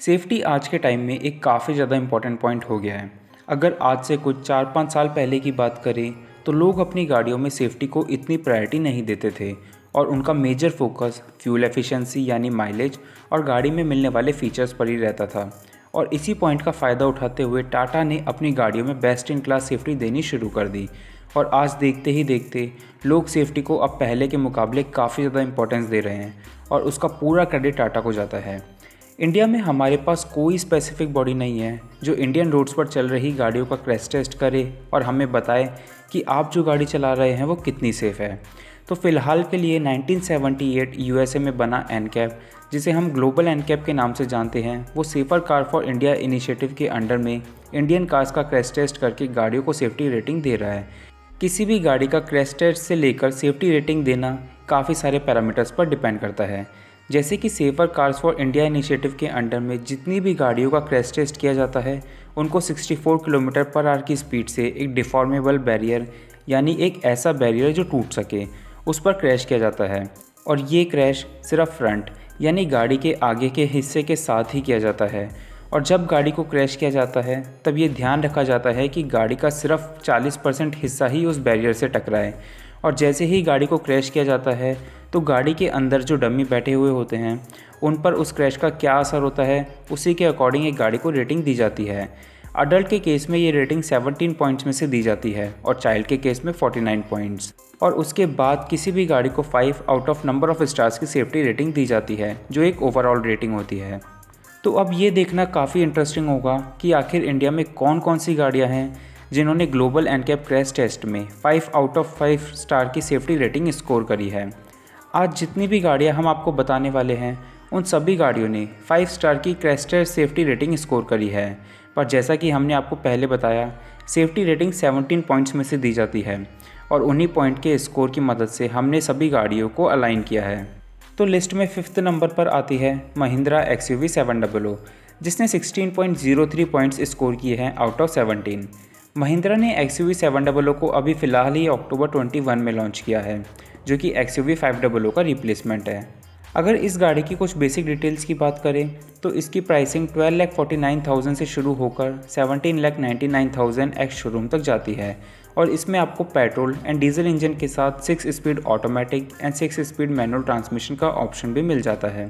Safety आज के time में एक काफ़ी ज़्यादा इम्पॉर्टेंट पॉइंट हो गया है। अगर आज से कुछ 4-5 साल पहले की बात करें तो लोग अपनी गाड़ियों में सेफ्टी को इतनी प्रायोरिटी नहीं देते थे और उनका मेजर फोकस फ्यूल एफिशिएंसी यानी माइलेज और गाड़ी में मिलने वाले फीचर्स पर ही रहता था। और इसी पॉइंट का फ़ायदा उठाते हुए टाटा ने अपनी गाड़ियों में बेस्ट इन क्लास सेफ्टी देनी शुरू कर दी। और आज देखते ही देखते लोग सेफ्टी को अब पहले के मुकाबले काफ़ी ज़्यादा इंपॉर्टेंस दे रहे हैं और उसका पूरा क्रेडिट टाटा को जाता है। इंडिया में हमारे पास कोई स्पेसिफिक बॉडी नहीं है जो इंडियन रोड्स पर चल रही गाड़ियों का क्रैश टेस्ट करे और हमें बताए कि आप जो गाड़ी चला रहे हैं वो कितनी सेफ़ है। तो फ़िलहाल के लिए 1978 यूएसए में बना एनकैप, जिसे हम ग्लोबल एनकैप के नाम से जानते हैं, वो safer car for India initiative के अंडर में इंडियन कार्स का क्रैश टेस्ट करके गाड़ियों को सेफ्टी रेटिंग दे रहा है। किसी भी गाड़ी का क्रैश टेस्ट से लेकर सेफ्टी रेटिंग देना काफ़ी सारे पैरामीटर्स पर डिपेंड करता है। जैसे कि safer cars for India initiative के अंडर में जितनी भी गाड़ियों का क्रैश टेस्ट किया जाता है उनको 64 किलोमीटर पर आवर की स्पीड से एक डिफॉर्मेबल बैरियर यानी एक ऐसा बैरियर जो टूट सके उस पर क्रैश किया जाता है। और ये क्रैश सिर्फ फ्रंट यानी गाड़ी के आगे के हिस्से के साथ ही किया जाता है। और जब गाड़ी को क्रैश किया जाता है तब ये ध्यान रखा जाता है कि गाड़ी का सिर्फ 40% हिस्सा ही उस बैरियर से टकराए। और जैसे ही गाड़ी को क्रैश किया जाता है तो गाड़ी के अंदर जो डमी बैठे हुए होते हैं उन पर उस क्रैश का क्या असर होता है उसी के अकॉर्डिंग एक गाड़ी को रेटिंग दी जाती है। अडल्ट के केस में ये रेटिंग 17 पॉइंट्स में से दी जाती है और चाइल्ड के केस में 49 पॉइंट्स। और उसके बाद किसी भी गाड़ी को 5 out of number of stars की सेफ्टी रेटिंग दी जाती है जो एक ओवरऑल रेटिंग होती है। तो अब ये देखना काफ़ी इंटरेस्टिंग होगा कि आखिर इंडिया में कौन कौन सी गाड़ियाँ हैं जिन्होंने ग्लोबल एनकैप क्रैश टेस्ट में 5 आउट ऑफ 5 स्टार की सेफ्टी रेटिंग स्कोर करी है। आज जितनी भी गाड़ियां हम आपको बताने वाले हैं उन सभी गाड़ियों ने 5 स्टार की crash test safety rating score करी है। पर जैसा कि हमने आपको पहले बताया, सेफ्टी रेटिंग 17 पॉइंट्स में से दी जाती है और उन्हीं पॉइंट के स्कोर की मदद से हमने सभी गाड़ियों को अलाइन किया है। तो लिस्ट में 5th नंबर पर आती है महिंद्रा XUV 700 जिसने 16.03 पॉइंट्स स्कोर किए हैं आउट ऑफ 17। महिंद्रा ने XUV 700 को अभी फ़िलहाल ही अक्टूबर 21 में लॉन्च किया है जो कि XUV 500 का रिप्लेसमेंट है। अगर इस गाड़ी की कुछ बेसिक डिटेल्स की बात करें तो इसकी प्राइसिंग 12,49,000 से शुरू होकर 17,99,000 एक्स शोरूम तक जाती है और इसमें आपको पेट्रोल एंड डीजल इंजन के साथ 6 speed automatic and 6 speed manual transmission का ऑप्शन भी मिल जाता है।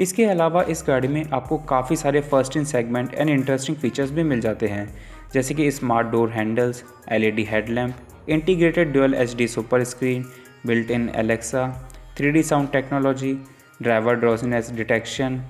इसके अलावा इस गाड़ी में आपको काफ़ी सारे first in segment and interesting features भी मिल जाते हैं जैसे कि smart door handles, LED headlamp, integrated dual HD super screen, built in Alexa, 3D sound technology, driver drowsiness detection,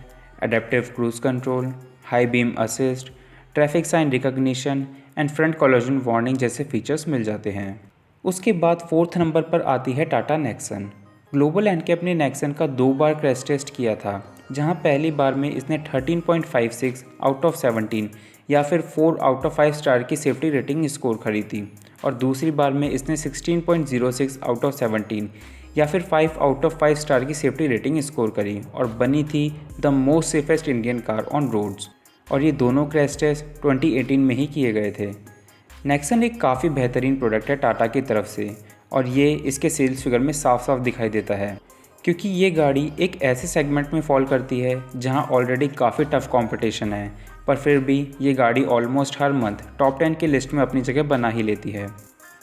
adaptive cruise control, high beam assist, traffic sign recognition and front collision warning जैसे features मिल जाते हैं। उसके बाद 4th number पर आती है Tata Nexon. Global NCAP ने नेक्सन का 2 बार क्रैश टेस्ट किया था, जहां पहली बार में इसने 13.56 आउट ऑफ 17 या फिर 4 आउट ऑफ 5 स्टार की सेफ्टी रेटिंग स्कोर करी थी और दूसरी बार में इसने 16.06 आउट ऑफ 17 या फिर 5 आउट ऑफ 5 स्टार की सेफ्टी रेटिंग स्कोर करी और बनी थी the most safest Indian car on roads. और ये दोनों क्रैश टेस्ट 2018 में ही किए गए थे। नेक्सन एक काफ़ी बेहतरीन प्रोडक्ट है टाटा की तरफ से और ये इसके सेल्स फिगर में साफ साफ दिखाई देता है क्योंकि ये गाड़ी एक ऐसे सेगमेंट में फॉल करती है जहां ऑलरेडी काफ़ी टफ कंपटीशन है, पर फिर भी ये गाड़ी ऑलमोस्ट हर मंथ टॉप 10 की लिस्ट में अपनी जगह बना ही लेती है।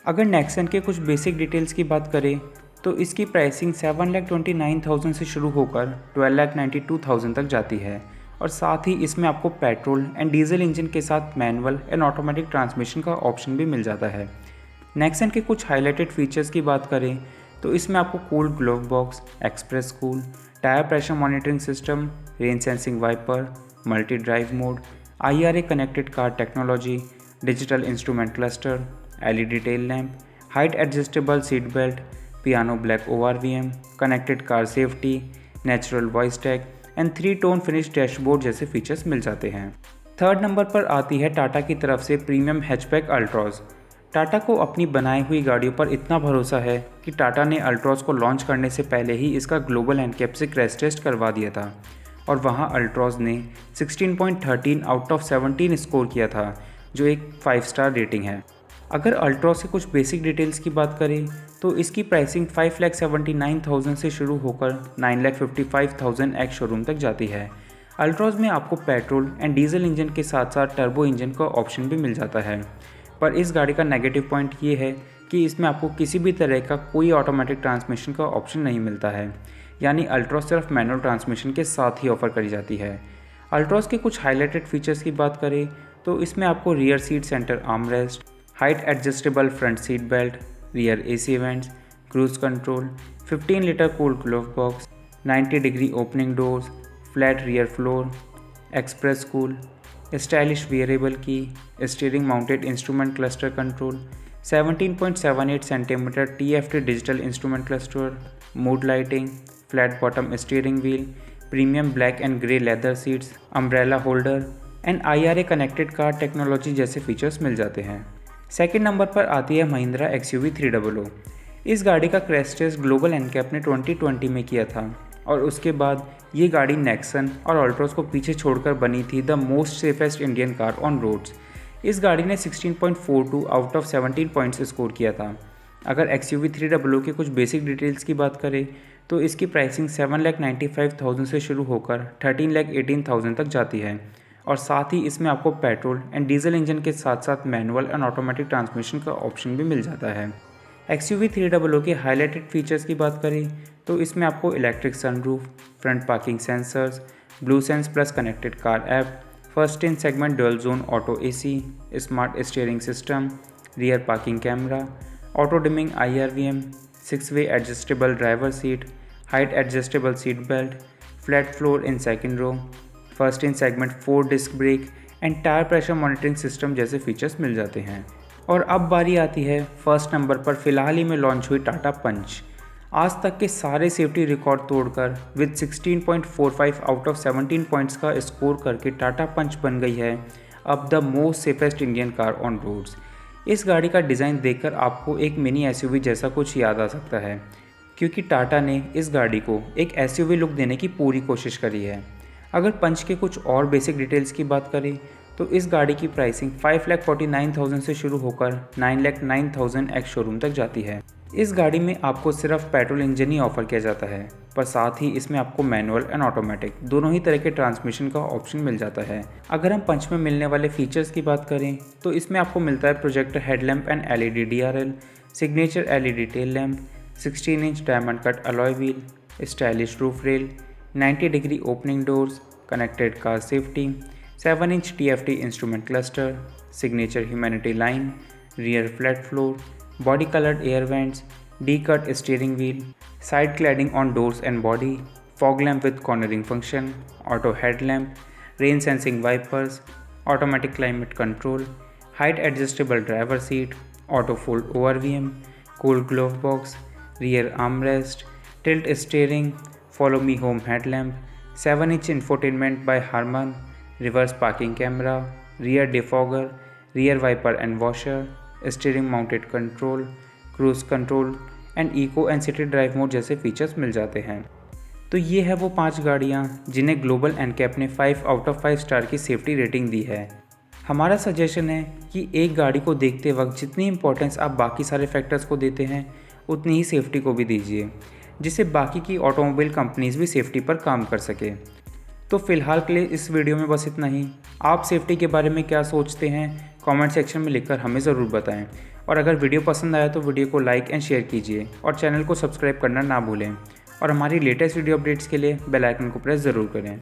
अगर नेक्सन के कुछ बेसिक डिटेल्स की बात करें तो इसकी प्राइसिंग 7,29,000 से शुरू होकर 12,92,000 तक जाती है और साथ ही इसमें आपको पेट्रोल एंड डीजल इंजन के साथ मैनुअल एंड ऑटोमेटिक ट्रांसमिशन का ऑप्शन भी मिल जाता है। नेक्सन के कुछ हाईलाइटेड फीचर्स की बात करें तो इसमें आपको cooled glove box, express cool, tyre pressure monitoring system, rain sensing wiper, multi drive mode, IRA connected car technology, digital instrument cluster, LED tail lamp, height adjustable seat belt, piano black ORVM, connected car safety, natural voice tag and 3 tone finish dashboard जैसे features मिल जाते हैं। 3rd number पर आती है टाटा की तरफ से प्रीमियम हैचबैक अल्ट्रॉज। टाटा को अपनी बनाई हुई गाड़ियों पर इतना भरोसा है कि टाटा ने अल्ट्रॉज को लॉन्च करने से पहले ही इसका ग्लोबल एनकैप से क्रैश टेस्ट करवा दिया था और वहां अल्ट्रॉज ने 16.13 आउट ऑफ 17 स्कोर किया था जो एक 5 स्टार रेटिंग है। अगर अल्ट्रॉज के कुछ बेसिक डिटेल्स की बात करें तो इसकी प्राइसिंग 5,79,000 से शुरू होकर 9,55,000 एक्स शोरूम तक जाती है। अल्ट्रॉज में आपको पेट्रोल एंड डीजल इंजन के साथ साथ टर्बो इंजन का ऑप्शन भी मिल जाता है, पर इस गाड़ी का नेगेटिव पॉइंट ये है कि इसमें आपको किसी भी तरह का कोई ऑटोमेटिक ट्रांसमिशन का ऑप्शन नहीं मिलता है, यानी अल्ट्रॉज सिर्फ मैनुअल ट्रांसमिशन के साथ ही ऑफर करी जाती है। अल्ट्रॉज के कुछ हाईलाइटेड फीचर्स की बात करें तो इसमें आपको rear seat centre armrest, height adjustable front seat belt, rear AC vents, cruise control, 15 litre cooled glove box, 90 degree opening doors, flat rear floor, express cool, stylish variable key, steering mounted instrument cluster control, 17.78 centimetre TFT digital instrument cluster, mood lighting, flat bottom steering wheel, premium black and grey leather seats, umbrella holder and IRA connected car technology जैसे features मिल जाते हैं। Second number पर आती है Mahindra XUV 300। इस गाड़ी का क्रैश टेस्ट ग्लोबल एनकैप ने 2020 में किया था और उसके बाद ये गाड़ी नेक्सन और अल्ट्रॉज को पीछे छोड़कर बनी थी the most safest Indian car on roads. इस गाड़ी ने 16.42 आउट ऑफ 17 पॉइंट्स स्कोर किया था। अगर XUV 300 के कुछ बेसिक डिटेल्स की बात करें तो इसकी प्राइसिंग 7,95,000 से शुरू होकर 13,18,000 तक जाती है और साथ ही इसमें आपको पेट्रोल एंड डीजल इंजन के साथ साथ मैनुअल एंड ऑटोमेटिक ट्रांसमिशन का ऑप्शन भी मिल जाता है। XUV 300 के हाईलाइटेड फीचर्स की बात करें तो इसमें आपको electric sunroof, front parking sensors, Blue Sense Plus connected car app, first in segment dual zone auto AC, smart steering system, rear parking camera, auto dimming IRVM, 6-वे adjustable driver seat, height adjustable seat belt, flat floor in second row, first in segment 4 disc brake and tyre pressure monitoring system जैसे features मिल जाते हैं। और अब बारी आती है फर्स्ट नंबर पर फिलहाल ही में लॉन्च हुई टाटा पंच। आज तक के सारे सेफ्टी रिकॉर्ड तोड़कर विद 16.45 आउट ऑफ 17 पॉइंट्स का स्कोर करके टाटा पंच बन गई है अब the most safest Indian car on roads. इस गाड़ी का डिज़ाइन देखकर आपको एक मिनी SUV जैसा कुछ याद आ सकता है, क्योंकि टाटा ने इस गाड़ी को एक SUV लुक देने की पूरी कोशिश करी है। अगर पंच के कुछ और बेसिक डिटेल्स की बात करें तो इस गाड़ी की प्राइसिंग 5,49,000 से शुरू होकर 9,09,000 एक्स शोरूम तक जाती है। इस गाड़ी में आपको सिर्फ पेट्रोल इंजन ही ऑफर किया जाता है, पर साथ ही इसमें आपको मैनुअल एंड ऑटोमेटिक दोनों ही तरह के ट्रांसमिशन का ऑप्शन मिल जाता है। अगर हम पंच में मिलने वाले फीचर्स की बात करें तो इसमें आपको मिलता है projector headlamp and LED DRL, signature LED tail lamp, 16 inch diamond cut alloy wheel, stylish roof rail, 90 degree opening doors, connected car safety, 7 inch TFT instrument cluster, signature humanity line, rear flat floor, body coloured air vents, D cut steering wheel, side cladding on doors and body, fog lamp with cornering function, auto headlamp, rain sensing wipers, automatic climate control, height adjustable driver seat, auto fold ORVM, cooled glove box, rear armrest, tilt steering, follow me home headlamp, 7 inch infotainment by Harman, reverse parking camera, rear defogger, rear wiper and washer, steering mounted control, cruise control and eco and city drive mode जैसे features मिल जाते हैं। तो ये है वो 5 गाड़ियाँ जिन्हें ग्लोबल एनकैप ने 5 आउट ऑफ 5 स्टार की सेफ्टी रेटिंग दी है। हमारा सजेशन है कि एक गाड़ी को देखते वक्त जितनी इंपॉर्टेंस आप बाकी सारे फैक्टर्स को देते हैं उतनी ही सेफ्टी को भी दीजिए, जिससे बाकी की ऑटोमोबाइल कंपनीज भी सेफ्टी पर काम कर सके। तो फिलहाल के लिए इस वीडियो में बस इतना ही। आप सेफ्टी के बारे में क्या सोचते हैं कमेंट सेक्शन में लिखकर हमें ज़रूर बताएं, और अगर वीडियो पसंद आया तो वीडियो को लाइक एंड शेयर कीजिए और चैनल को सब्सक्राइब करना ना भूलें, और हमारी लेटेस्ट वीडियो अपडेट्स के लिए बेल आइकन को प्रेस ज़रूर करें।